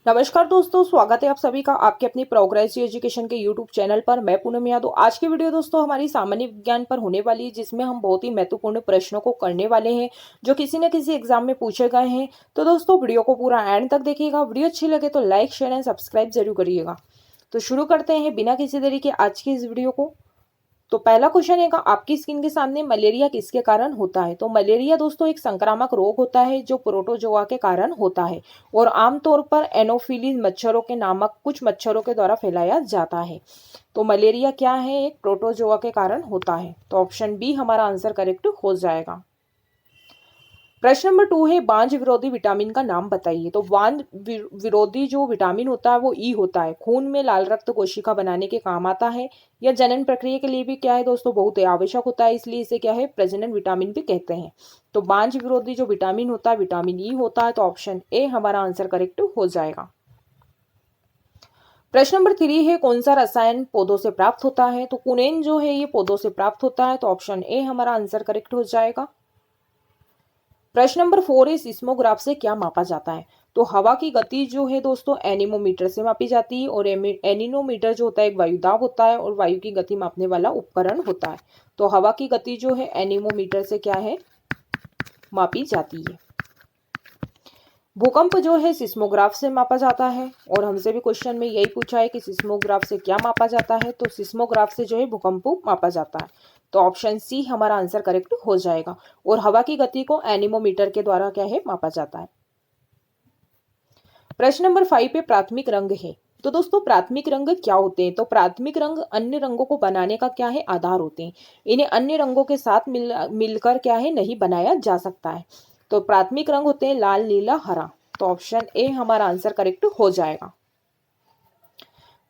नमस्कार दोस्तों, स्वागत है आप सभी का आपके अपनी प्रोग्रेस एजुकेशन के यूट्यूब चैनल पर। मैं पूनम यादव। आज की वीडियो दोस्तों हमारी सामान्य विज्ञान पर होने वाली है, जिसमें हम बहुत ही महत्वपूर्ण प्रश्नों को करने वाले हैं जो किसी न किसी एग्जाम में पूछे गए हैं। तो दोस्तों वीडियो को पूरा एंड तक देखिएगा। वीडियो अच्छी लगे तो लाइक शेयर एंड सब्सक्राइब जरूर करिएगा। तो शुरू करते हैं बिना किसी देरी के आज की इस वीडियो को। तो पहला क्वेश्चन है आपकी स्क्रीन के सामने, मलेरिया किसके कारण होता है। तो मलेरिया दोस्तों एक संक्रामक रोग होता है जो प्रोटोजोआ के कारण होता है और आमतौर पर एनोफिलीज मच्छरों के नामक कुछ मच्छरों के द्वारा फैलाया जाता है। तो मलेरिया क्या है, एक प्रोटोजोआ के कारण होता है। तो ऑप्शन बी हमारा आंसर करेक्ट हो जाएगा। प्रश्न नंबर 2 है बांझ विरोधी विटामिन का नाम बताइए। तो बांझ विरोधी जो विटामिन होता है वो ई होता है, खून में लाल रक्त कोशिका बनाने के काम आता है। यह जनन प्रक्रिया के लिए भी क्या है दोस्तों बहुत ही आवश्यक होता है, इसलिए इसे क्या है प्रजनन विटामिन भी कहते हैं। तो बांझ विरोधी जो विटामिन होता है विटामिन ई होता है। तो ऑप्शन ए हमारा आंसर करेक्ट हो जाएगा। प्रश्न नंबर 3 है कौन सा रसायन पौधों से प्राप्त होता है। तो कुनेन जो है ये पौधों से प्राप्त होता है। तो ऑप्शन ए हमारा आंसर करेक्ट हो जाएगा। प्रश्न नंबर 4 है सिस्मोग्राफ से क्या मापा जाता है। तो हवा की गति जो है दोस्तों एनीमोमीटर से मापी जाती है और एनीनोमीटर जो होता है एक वायुदाब होता है और वायु की गति मापने वाला उपकरण होता है। तो हवा की गति जो है एनीमोमीटर से क्या है मापी जाती है। भूकंप जो है सिस्मोग्राफ से मापा जाता है और हमसे भी क्वेश्चन में यही पूछा है कि सिस्मोग्राफ से क्या मापा जाता है। तो सिस्मोग्राफ से जो है भूकंप मापा जाता है। तो ऑप्शन सी हमारा आंसर करेक्ट हो जाएगा और हवा की गति को एनीमोमीटर के द्वारा क्या है मापा जाता है। प्रश्न नंबर 5 पे प्राथमिक रंग है। तो दोस्तों प्राथमिक रंग क्या होते हैं। तो प्राथमिक रंग अन्य रंगों को बनाने का क्या है आधार होते हैं। इन्हें अन्य रंगों के साथ मिलकर क्या है नहीं बनाया जा सकता है। तो प्राथमिक रंग होते हैं लाल नीला हरा। तो ऑप्शन ए हमारा आंसर करेक्ट हो जाएगा।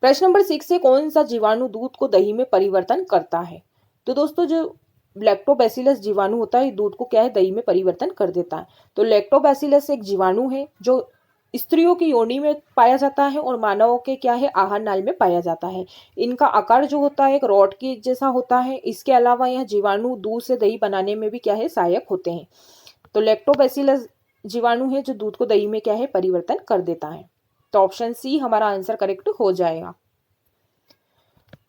प्रश्न नंबर 6 से कौन सा जीवाणु दूध को दही में परिवर्तन करता है। तो दोस्तों जो लैक्टोबैसिलस जीवाणु होता है दूध को क्या है दही में परिवर्तन कर देता है। तो लैक्टोबैसिलस एक जीवाणु है जो स्त्रियों की योनि में पाया जाता है और मानवों के क्या है आहार नाल में पाया जाता है। इनका आकार जो होता है एक रॉड के जैसा होता है। इसके अलावा यह जीवाणु दूध से दही बनाने में भी क्या है सहायक होते हैं। तो लैक्टोबैसिलस जीवाणु है जो दूध को दही में क्या है परिवर्तन कर देता है। तो ऑप्शन सी हमारा आंसर करेक्ट हो जाएगा।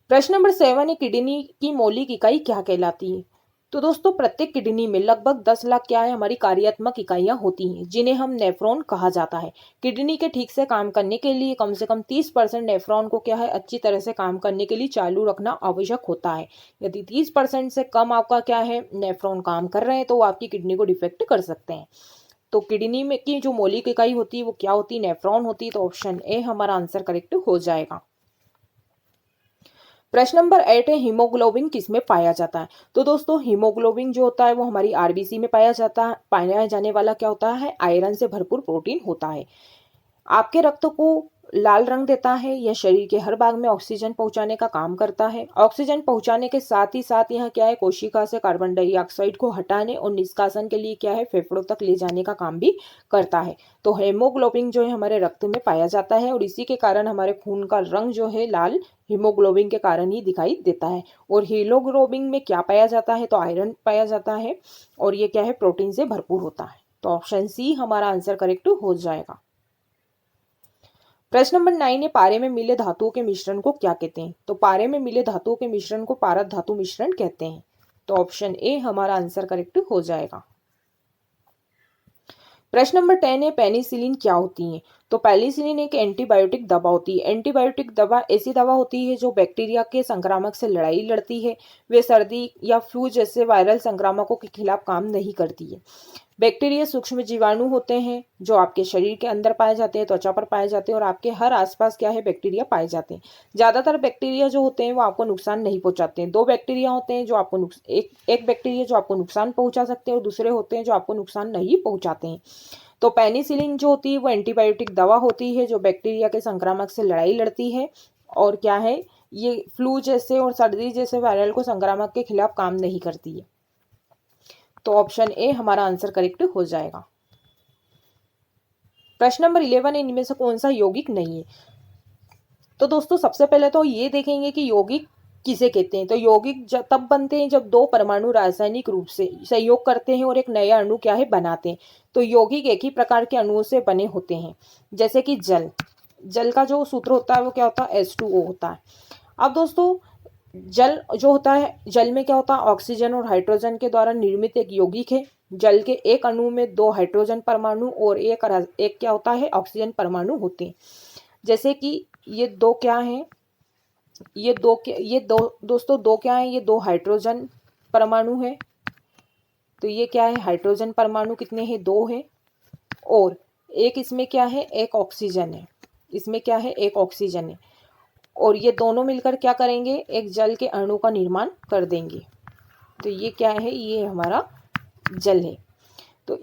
प्रश्न नंबर 7 है किडनी की मौलिक इकाई क्या कहलाती है। तो दोस्तों प्रत्येक किडनी में लगभग 10 लाख क्या है हमारी कार्यात्मक इकाइयां होती हैं जिन्हें हम नेफ्रॉन कहा जाता है। किडनी के ठीक से काम करने के लिए कम से कम 30% नेफ्रॉन को क्या है अच्छी तरह से काम करने के लिए चालू रखना आवश्यक होता है। यदि 30% से कम आपका क्या है नेफ्रॉन काम कर रहे हैं तो वो आपकी किडनी को डिफेक्ट कर सकते हैं। तो किडनी में की जो मौलिक इकाई होती है वो क्या होती है नेफ्रॉन होती है। तो ऑप्शन ए हमारा आंसर करेक्ट हो जाएगा। प्रश्न नंबर 8 है हीमोग्लोबिन किसमें पाया जाता है। तो दोस्तों हीमोग्लोबिन जो होता है वो हमारी आरबीसी में पाया जाने वाला क्या होता है आयरन से भरपूर प्रोटीन होता है। आपके रक्त को लाल रंग देता है। यह शरीर के हर भाग में ऑक्सीजन पहुंचाने का काम करता है। ऑक्सीजन पहुंचाने के साथ ही साथ यह क्या है कोशिका से कार्बन डाइऑक्साइड को हटाने और निष्कासन के लिए क्या है फेफड़ों तक ले जाने का काम भी करता है। तो हेमोग्लोबिन जो है हमारे रक्त में पाया जाता है और इसी के कारण हमारे खून का रंग जो है लाल हीमोग्लोबिन के कारण ही दिखाई देता है। और हीमोग्लोबिन में क्या पाया जाता है तो आयरन पाया जाता है और ये क्या है प्रोटीन से भरपूर होता है। तो ऑप्शन सी हमारा आंसर करेक्ट हो जाएगा। प्रश्न नंबर 9 है पारे में मिले धातुओं के मिश्रण को क्या कहते हैं। तो पारे में मिले धातुओं के मिश्रण को पारद धातु मिश्रण कहते हैं। तो ऑप्शन ए हमारा आंसर करेक्ट हो जाएगा। प्रश्न नंबर 10 है पेनिसिलिन क्या होती है। तो पेनिसिलिन एक एंटीबायोटिक दवा होती है। एंटीबायोटिक दवा ऐसी दवा होती है जो बैक्टीरिया के संक्रामक से लड़ाई लड़ती है। वे सर्दी या फ्लू जैसे वायरल संक्रामकों के खिलाफ काम नहीं करती है। बैक्टीरिया सूक्ष्म जीवाणु होते हैं जो आपके शरीर के अंदर पाए जाते हैं, त्वचा पर पाए जाते हैं और आपके हर आसपास क्या है बैक्टीरिया पाए जाते हैं। ज्यादातर बैक्टीरिया जो होते हैं वो आपको नुकसान नहीं पहुंचाते हैं। दो बैक्टीरिया होते हैं जो आपको एक बैक्टीरिया जो आपको नुकसान पहुंचा सकते हैं और दूसरे होते हैं जो आपको नुकसान नहीं पहुंचाते हैं। तो पेनिसिलिन जो होती है वो एंटीबायोटिक दवा होती है जो बैक्टीरिया के संक्रामक से लड़ाई लड़ती है और क्या है ये फ्लू जैसे और सर्दी जैसे वायरल को संक्रामक के खिलाफ काम नहीं करती है। तो ऑप्शन ए हमारा आंसर करेक्ट हो जाएगा। प्रश्न नंबर 11 इनमें से कौन सा यौगिक नहीं है। तो दोस्तों सबसे पहले तो ये देखेंगे कि यौगिक किसे कहते हैं। तो यौगिक तब बनते हैं जब दो परमाणु रासायनिक रूप से सहयोग करते हैं और एक नया अणु क्या है बनाते हैं। तो यौगिक एक ही प्रकार के अणुओं से बने होते हैं जैसे कि जल। जल का जो सूत्र होता है वो क्या होता है, H2O होता है। अब दोस्तों जल जो होता है, जल में क्या होता है, ऑक्सीजन और हाइड्रोजन के द्वारा निर्मित एक यौगिक है। जल के एक अणु में 2 हाइड्रोजन परमाणु और एक क्या होता है, ऑक्सीजन परमाणु होते हैं। जैसे कि ये दो क्या हैं, ये दो दोस्तों दो क्या है, ये 2 हाइड्रोजन परमाणु है। तो ये क्या है, हाइड्रोजन परमाणु कितने हैं, 2 है। और एक इसमें क्या है, एक ऑक्सीजन है। इसमें क्या है, एक ऑक्सीजन है। और ये दोनों मिलकर क्या करेंगे, एक जल के अणु का निर्माण कर देंगे। तो ये क्या है, ये हमारा जल है। तो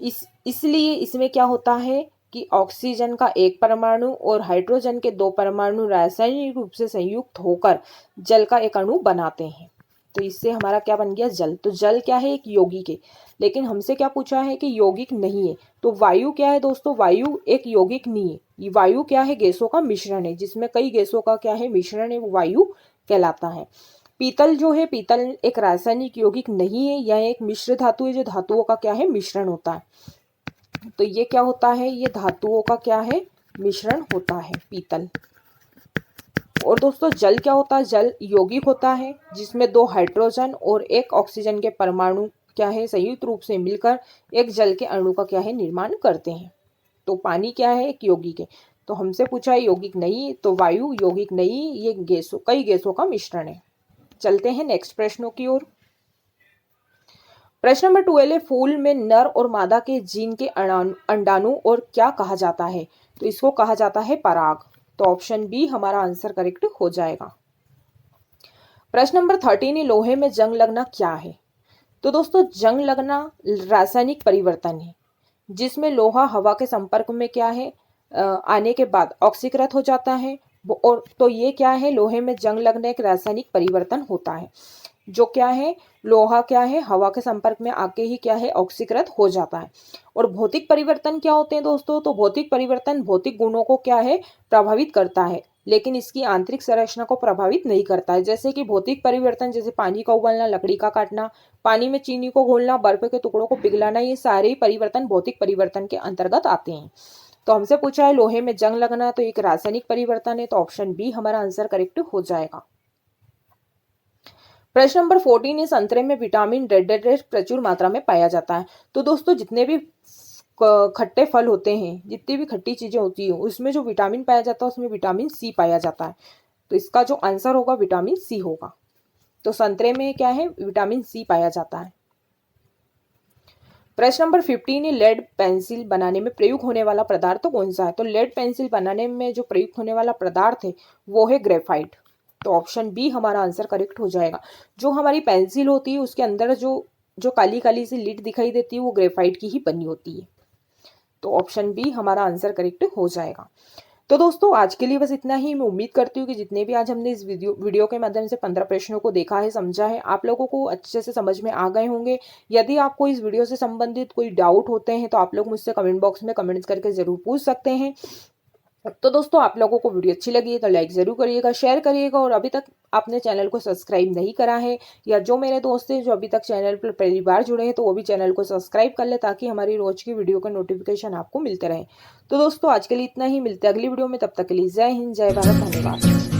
इसलिए इसमें क्या होता है कि ऑक्सीजन का एक परमाणु और हाइड्रोजन के 2 परमाणु रासायनिक रूप से संयुक्त होकर जल का एक अणु बनाते हैं। तो इससे हमारा क्या बन गया, जल। तो जल क्या है, एक यौगिक है। लेकिन हमसे क्या पूछा है कि यौगिक नहीं है। तो वायु क्या है दोस्तों, वायु एक यौगिक नहीं है। ये वायु क्या है, गैसों का मिश्रण है, जिसमें कई गैसों का क्या है, मिश्रण है, वो वायु कहलाता है। पीतल जो है, पीतल एक रासायनिक यौगिक नहीं है, यह एक मिश्र धातु है जो धातुओं का क्या है, मिश्रण होता है। तो ये क्या होता है, ये धातुओं का क्या है, मिश्रण होता है, पीतल। और दोस्तों जल क्या होता है, जल यौगिक होता है जिसमें 2 हाइड्रोजन और एक ऑक्सीजन के परमाणु क्या है, संयुक्त रूप से मिलकर एक जल के अणु का क्या है, निर्माण करते हैं। तो पानी क्या है, एक यौगिक है। तो हमसे पूछा है यौगिक नहीं, तो वायु यौगिक नहीं, ये कई गैसों का मिश्रण है। चलते हैं नेक्स्ट प्रश्नों की ओर। प्रश्न नंबर 12 है, फूल में नर और मादा के जीन के अंडाणु और क्या कहा जाता है। तो इसको कहा जाता है पराग। तो ऑप्शन बी हमारा आंसर करेक्ट हो जाएगा। प्रश्न नंबर 13 है, लोहे में जंग लगना क्या है। तो दोस्तों जंग लगना रासायनिक परिवर्तन है जिसमें लोहा हवा के संपर्क में क्या है, आने के बाद ऑक्सीकृत हो जाता है। और तो ये क्या है, लोहे में जंग लगना एक रासायनिक परिवर्तन होता है जो क्या है, लोहा क्या है, हवा के संपर्क में आके ही क्या है, ऑक्सीकृत हो जाता है। और भौतिक परिवर्तन क्या होते हैं दोस्तों, तो भौतिक परिवर्तन भौतिक गुणों को क्या है, प्रभावित करता है, लेकिन इसकी आंतरिक संरचना को प्रभावित नहीं करता है। जैसे कि भौतिक परिवर्तन, जैसे पानी का उबलना, लकड़ी का काटना, पानी में चीनी को घोलना, बर्फ के टुकड़ों को पिघलाना, ये सारे परिवर्तन भौतिक परिवर्तन के अंतर्गत आते हैं। तो हमसे पूछा है लोहे में जंग लगना, तो एक रासायनिक परिवर्तन है। तो ऑप्शन बी हमारा आंसर करेक्ट हो जाएगा। प्रश्न नंबर 14 है, संतरे में विटामिन रेड प्रचुर मात्रा में पाया जाता है। तो दोस्तों जितने भी खट्टे फल होते हैं, जितनी भी खट्टी चीजें होती है, उसमें जो विटामिन पाया जाता है उसमें विटामिन सी पाया जाता है। तो इसका जो आंसर होगा विटामिन सी होगा। तो संतरे में क्या है, विटामिन सी पाया जाता है। प्रश्न नंबर 15 है, लेड पेंसिल बनाने में प्रयुक्त होने वाला पदार्थ कौन सा है। तो लेड पेंसिल बनाने में जो प्रयुक्त होने वाला पदार्थ है वो है ग्रेफाइट। तो ऑप्शन बी हमारा आंसर करेक्ट हो जाएगा। जो हमारी पेंसिल होती है उसके अंदर जो काली काली सी लिड दिखाई देती है वो ग्रेफाइट की ही बनी होती है। तो ऑप्शन बी हमारा आंसर करेक्ट हो जाएगा। तो दोस्तों आज के लिए बस इतना ही। मैं उम्मीद करती हूँ कि जितने भी आज हमने इस वीडियो के माध्यम से 15 प्रश्नों को देखा है, समझा है, आप लोगों को अच्छे से समझ में आ गए होंगे। यदि आपको इस वीडियो से संबंधित कोई डाउट होते हैं तो आप लोग मुझसे कमेंट बॉक्स में कमेंट्स करके जरूर पूछ सकते हैं। तो दोस्तों आप लोगों को वीडियो अच्छी लगी है तो लाइक जरूर करिएगा, शेयर करिएगा, और अभी तक आपने चैनल को सब्सक्राइब नहीं करा है, या जो मेरे दोस्त हैं जो अभी तक चैनल पर पहली बार जुड़े हैं, तो वो भी चैनल को सब्सक्राइब कर ले ताकि हमारी रोज की वीडियो का नोटिफिकेशन आपको मिलते रहे। तो दोस्तों आज के लिए इतना ही, मिलते हैं अगली वीडियो में। तब तक के लिए जय हिंद, जय भारत, धन्यवाद।